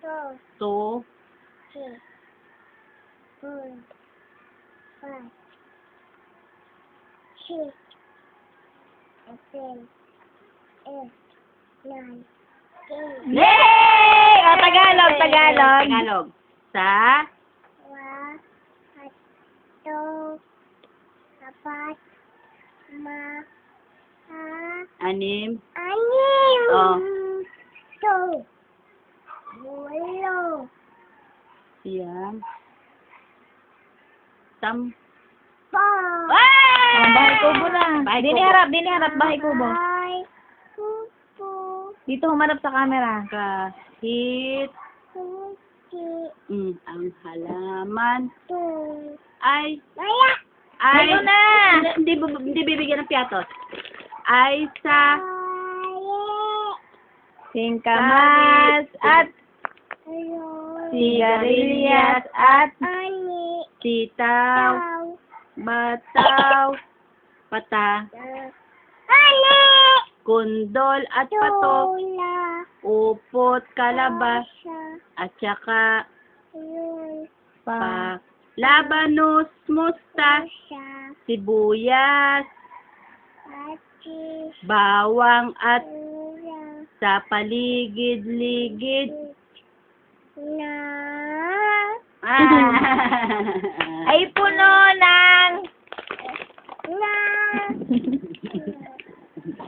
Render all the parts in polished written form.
2, 3, 4, 5, 6, 7, 8, 9, 10. Yay! O, Tagalog, Tagalog. Tagalog. Sa? 1, 2, 4, 5, 6. 6, Oh. 7, 8, Yan. Tam. 4, O, bahay kubo na. Bahay Dini kubo. harap, dini harap, bahay kubo. 5, 6, Dito humarap sa camera. Kahit 7, ang halaman 2, ay Maya! Ayaw na! Hindi bibigyan ng piatos. Ay sa Singkamas at sigarilyas at Ani, sitaw, Taw, bataw, pata, Ani, kundol at patok, Tula, upot, kalabas, at saka pa. labanos, mustas, Sa, sibuyas, Ati, bawang at Ula, sa paligid-ligid. Na, Ay puno ng... Na,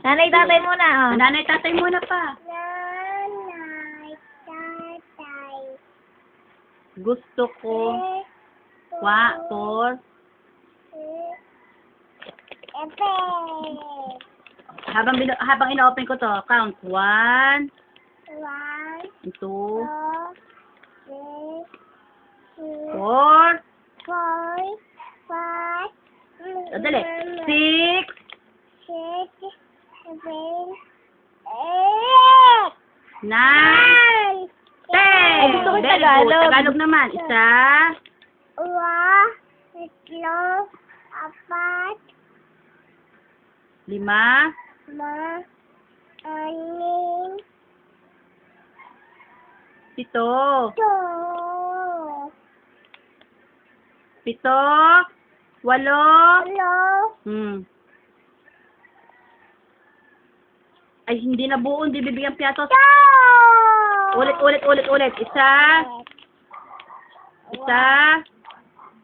Nanay, tatay muna, oh. Nanay, tatay muna pa. Nanay, Tatay, Gusto ko por Epe, habang ina-open ko to, count 1, 1, 2, 2, 3, 4, 4, 5, dali, 6, 6, 7, 8, 9, 10. Ay, gusto ko yung Very good. Tagalog. Tagalog naman. Isa, 2, 3, 4, 5, 5, 6, 7, 2, 8. Ay, hindi na buo. Hindi bibigyan piatos. Ulit. Isa,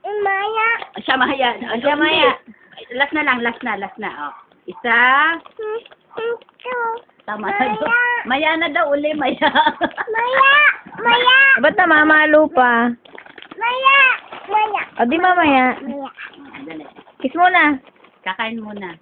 Maya, siya maya. Siya maya. Last na. Oh. Isa, tama na daw. Maya na daw, maya. Maya, Ba't namamalo pa? Maya, O, di mamaya. Maya. Dali. Kiss muna. Kakain muna.